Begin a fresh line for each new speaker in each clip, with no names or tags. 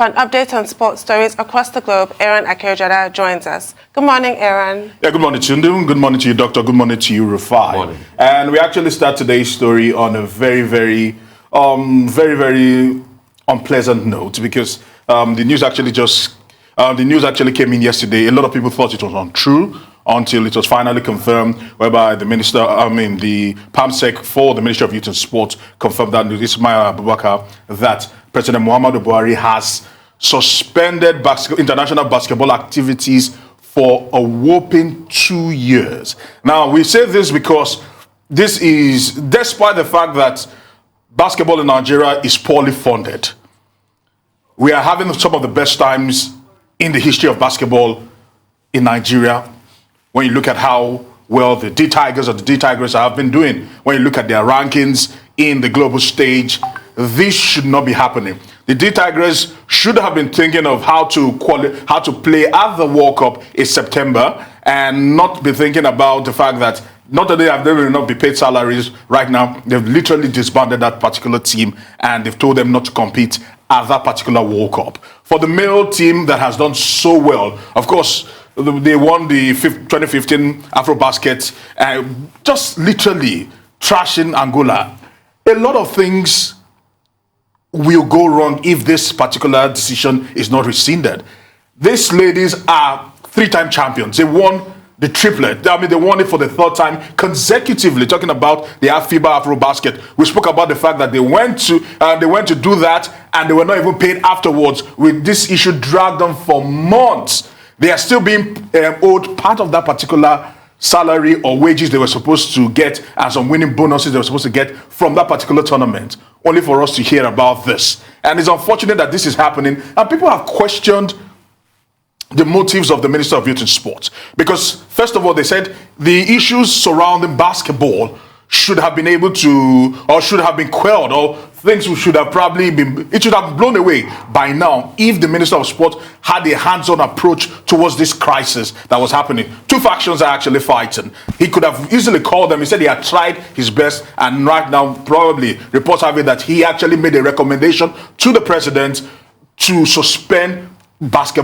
For an update on sports stories across the globe, Aaron Akerjada joins us. Good morning, Aaron.
Yeah, good morning, Tunde. Good morning to you, Doctor. Good morning to you, Rufai.
Morning.
And we actually start today's story on a very unpleasant note because the news actually came in yesterday. A lot of people thought it was untrue until it was finally confirmed, whereby the PAMSEC for the Ministry of Youth and Sport confirmed that Ismail Abubakar that President Muhammadu Buhari has suspended international basketball activities for a whopping 2 years. Now, we say this because this is despite the fact that basketball in Nigeria is poorly funded. We are having some of the best times in the history of basketball in Nigeria. When you look at how well the D-Tigers or the D-Tigers have been doing, when you look at their rankings in the global stage, this should not be happening. The D-Tigers should have been thinking of how to play at the World Cup in September and not be thinking about the fact that not only have they will not be paid salaries right now, they've literally disbanded that particular team and they've told them not to compete at that particular World Cup. For the male team that has done so well, of course, they won the 2015 AfroBasket, just literally trashing Angola. A lot of things will go wrong if this particular decision is not rescinded. These ladies are three-time champions. They won the triplet. They won it for the third time consecutively. Talking about the FIBA AfroBasket, we spoke about the fact that they went to do that and they were not even paid afterwards. With this issue dragged on for months, they are still being owed part of that particular salary or wages they were supposed to get and some winning bonuses they were supposed to get from that particular tournament, only for us to hear about this. And it's unfortunate that this is happening. And people have questioned the motives of the Minister of Youth and Sports. Because, first of all, they said the issues surrounding basketball should have been able to, or should have been quelled, or things should have it should have blown away by now if the Minister of Sport had a hands-on approach towards this crisis that was happening. Two factions are actually fighting. He could have easily called them. He said he had tried his best, and right now, probably, reports have it that he actually made a recommendation to the president to suspend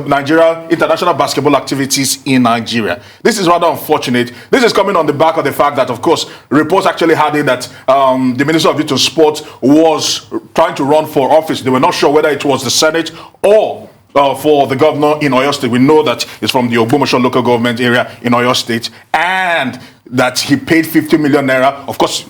Nigeria international basketball activities in Nigeria. This is rather unfortunate. This is coming on the back of the fact that, of course, reports actually had it that the Minister of Youth and Sport was trying to run for office. They were not sure whether it was the Senate or for the governor in Oyo State. We know that it's from the Ogbomoso local government area in Oyo State, and that he paid 50 million naira. Of course,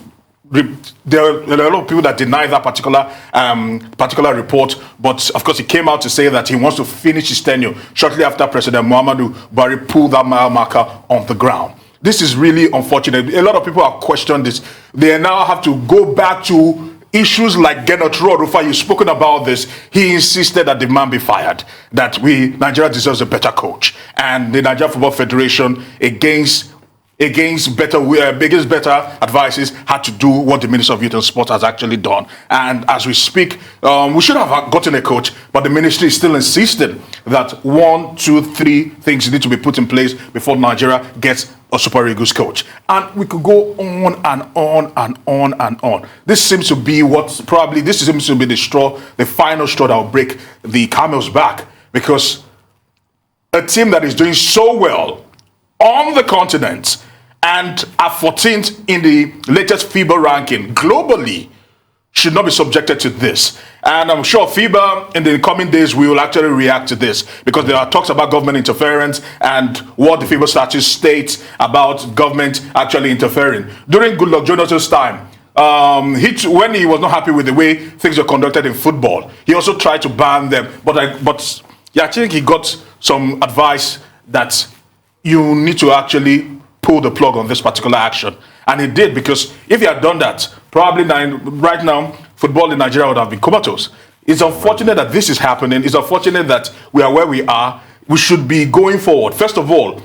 there are a lot of people that deny that particular report, but of course he came out to say that he wants to finish his tenure shortly after President Muhammadu Buhari pulled that mile marker on the ground. This is really unfortunate. A lot of people have questioned this. They now have to go back to issues like Gernot Rohr. Rufai, you've spoken about this. He insisted that the man be fired, that Nigeria deserves a better coach, and the Nigeria Football Federation against better advices had to do what the Minister of Youth and Sport has actually done. And as we speak, we should have gotten a coach, but the ministry is still insisting that 1, 2, 3 things need to be put in place before Nigeria gets a Super Eagles coach. And we could go on and on and on and on. This seems to be the final straw that will break the camel's back, because a team that is doing so well on the continent and are 14th in the latest FIBA ranking globally should not be subjected to this. And I'm sure FIBA in the coming days will actually react to this, because there are talks about government interference and what the FIBA statute states about government actually interfering. During Goodluck Jonathan's time, when he was not happy with the way things were conducted in football, he also tried to ban them. But I think he got some advice that you need to actually pull the plug on this particular action. And he did, because if he had done that, probably right now, football in Nigeria would have been comatose. It's unfortunate that this is happening. It's unfortunate that we are where we are. We should be going forward. First of all,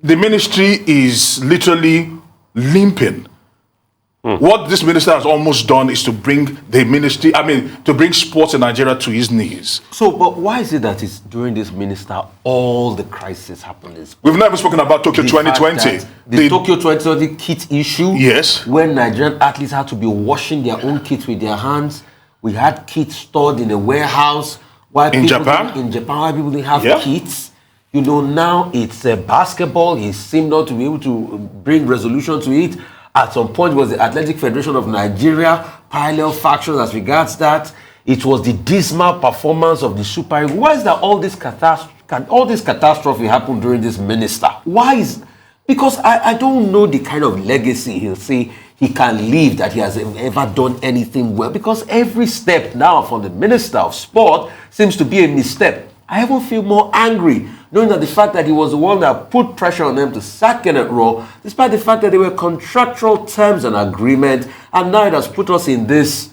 the ministry is literally limping. What this minister has almost done is to bring to bring sports in Nigeria to his knees.
So, but why is it that it's during this minister all the crisis happening?
We've never spoken about Tokyo 2020.
The Tokyo 2020 kit issue.
Yes.
When Nigerian athletes had to be washing their own kits with their hands. We had kits stored in a warehouse. Why
In
people
Japan?
didn't- in Japan, why people didn't have
Yeah.
kids. You know, now it's basketball. He seemed not to be able to bring resolution to it. At some point, it was the Athletic Federation of Nigeria, parallel factions as regards that. It was the dismal performance of the Super Eagles. Why is that all this catastrophe happened during this minister? Why is... Because I don't know the kind of legacy he'll say he can leave, that he has ever done anything well. Because every step now from the Minister of Sport seems to be a misstep. I even feel more angry knowing that the fact that he was the one that put pressure on them to sack Kenneth Rowe, despite the fact that they were contractual terms and agreement, and now it has put us in this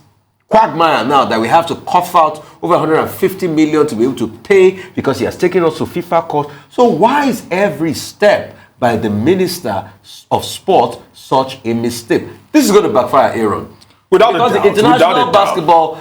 quagmire now that we have to cough out over 150 million to be able to pay because he has taken us to FIFA court. So why is every step by the Minister of Sport such a mistake? This is going to backfire, Aaron.
Without a
Because
doubt,
the International
without a doubt.
Basketball,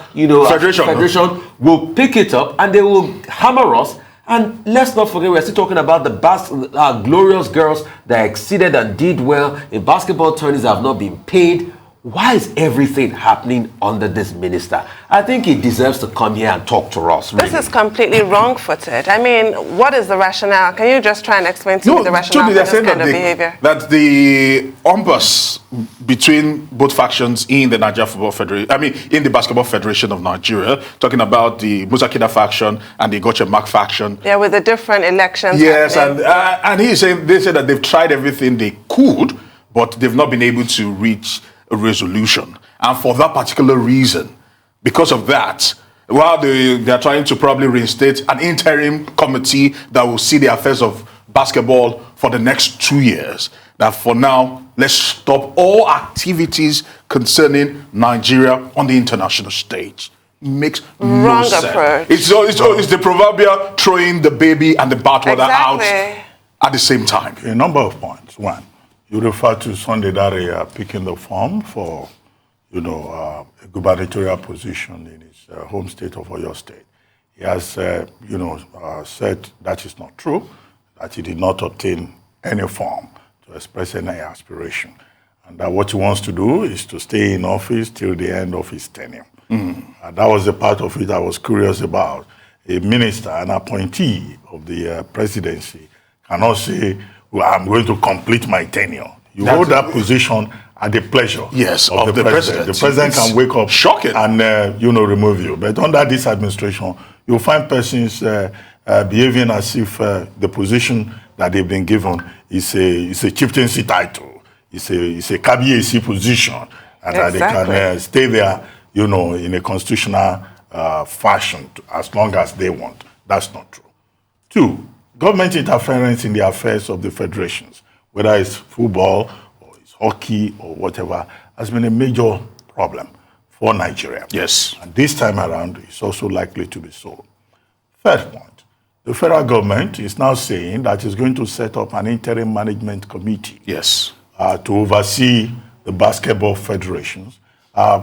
Federation will pick it up and they will hammer us. And let's not forget, we're still talking about the glorious girls that exceeded and did well in basketball tournaments that have not been paid. Why is everything happening under this minister? I think he deserves to come here and talk to us. Really.
This is completely wrong-footed. I mean, what is the rationale? Can you just try and explain to me the rationale for
they're
this
saying
kind of behavior?
that the impasse between both factions in the Nigeria Football Federation, in the Basketball Federation of Nigeria, talking about the Musa Kida faction and the Goche Mark faction.
Yeah, with the different elections.
Yes,
happening.
and he's saying, they said that they've tried everything they could, but they've not been able to reach a resolution. And for that particular reason, because of that, while they're trying to probably reinstate an interim committee that will see the affairs of basketball for the next 2 years, that for now, let's stop all activities concerning Nigeria on the international stage. Makes
Wrong
no sense.
approach.
It's the proverbial throwing the baby and the bathwater out
Exactly.
at the same time.
A number of points. One, you refer to Sunday Dare picking the form for, a gubernatorial position in his home state of Oyo State. He has, said that is not true, that he did not obtain any form to express any aspiration, and that what he wants to do is to stay in office till the end of his tenure. That was the part of it I was curious about. A minister, an appointee of the presidency, cannot say, well, I'm going to complete my tenure. You hold that position at the pleasure
of the president.
The president can wake up
shocking
and remove you. But under this administration, you'll find persons behaving as if the position that they've been given is a chieftaincy title. It's a KBAC position, and that they can stay there, in a constitutional fashion as long as they want. That's not true. Two, government interference in the affairs of the federations, whether it's football or it's hockey or whatever, has been a major problem for Nigeria.
Yes.
And this time around, it's also likely to be so. Third point, the federal government is now saying that it's going to set up an interim management committee.
Yes.
To oversee the basketball federations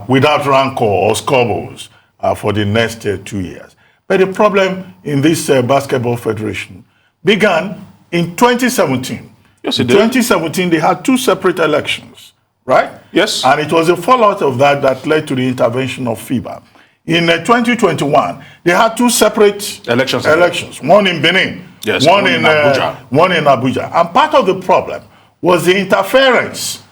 without rancor or squabbles for the next 2 years. But the problem in this basketball federation began in 2017.
Yes, it
in
did.
2017, they had 2 separate elections, right?
Yes.
And it was a fallout of that led to the intervention of FIBA. In 2021, they had 2 separate
Elections.
one in Benin,
Yes,
one in
Abuja.
One in Abuja. And part of the problem was the interference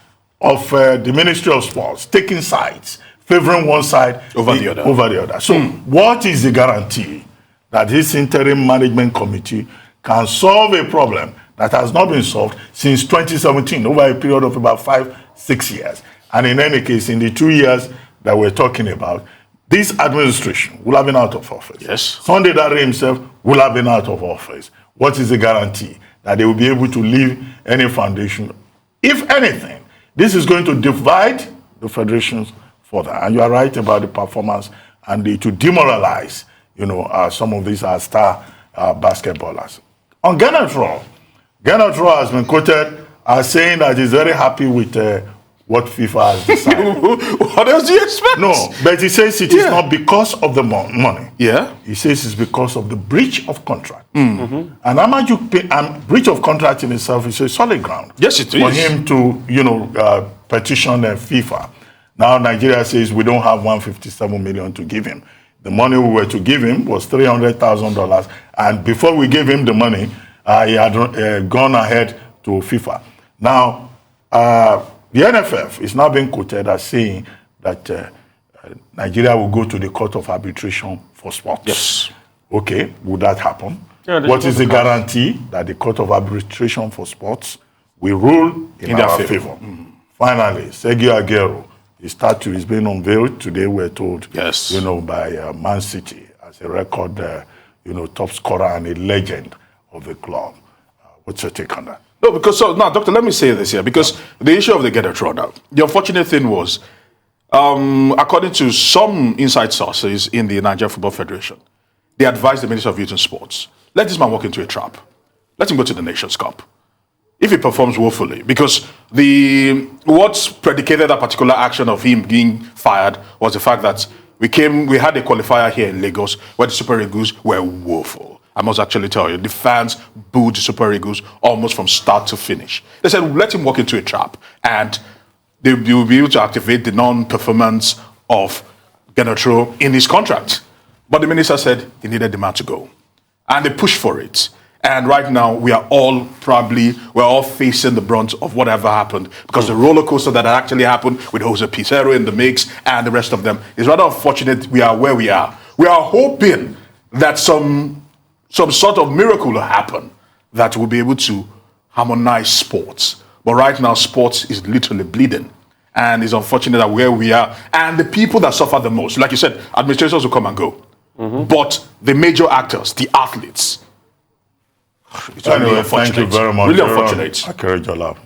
of the Ministry of Sports taking sides, favoring one side
Over the other.
So what is the guarantee that this interim management committee can solve a problem that has not been solved since 2017, over a period of about 5-6 years? And in any case, in the 2 years that we're talking about, this administration will have been out of office.
Yes.
Sunday Dare himself will have been out of office. What is the guarantee that they will be able to leave any foundation? If anything, this is going to divide the federations further. And you are right about the performance and to demoralize, some of these star basketballers. On Gernot Rohr has been quoted as saying that he's very happy with what FIFA has decided.
What else do you expect?
No, but he says it is not because of the money.
Yeah.
He says it's because of the breach of contract. And breach of contract in itself is a solid ground.
Yes, it
For
is.
him to, petition FIFA. Now Nigeria says we don't have 157 million to give him. The money we were to give him was $300,000. And before we gave him the money, he had gone ahead to FIFA. Now, the NFF is now being quoted as saying that Nigeria will go to the Court of Arbitration for Sports.
Yes.
Okay, would that happen?
Yeah,
What is the guarantee that the Court of Arbitration for Sports will rule in
their
our
favor?
favor? Finally, Sergio Aguero, his statue is being unveiled today, we're told,
Yes.
by Man City as a record, top scorer and a legend of the club. What's your take on that?
No, because now, Doctor, let me say this here, because the issue of the Genetro now, the unfortunate thing was, according to some inside sources in the Nigeria Football Federation, they advised the Minister of Youth and Sports, let this man walk into a trap. Let him go to the Nations Cup. If he performs woefully, because what predicated that particular action of him being fired was the fact that we had a qualifier here in Lagos where the Super Eagles were woeful. I must actually tell you, the fans booed the Super Eagles almost from start to finish. They said, let him walk into a trap, and they will be able to activate the non-performance of Genetro in his contract. But the minister said he needed the man to go. And they pushed for it. And right now, we're all facing the brunt of whatever happened, because the roller coaster that actually happened with Jose Pizarro in the mix and the rest of them is rather unfortunate. We are where we are. We are hoping that some sort of miracle will happen that will be able to harmonize sports. But right now, sports is literally bleeding. And it's unfortunate that where we are, and the people that suffer the most, like you said, administrators will come and go. But the major actors, the athletes, it's really unfortunate.
Thank you very much.
Really unfortunate.
Akere Jola.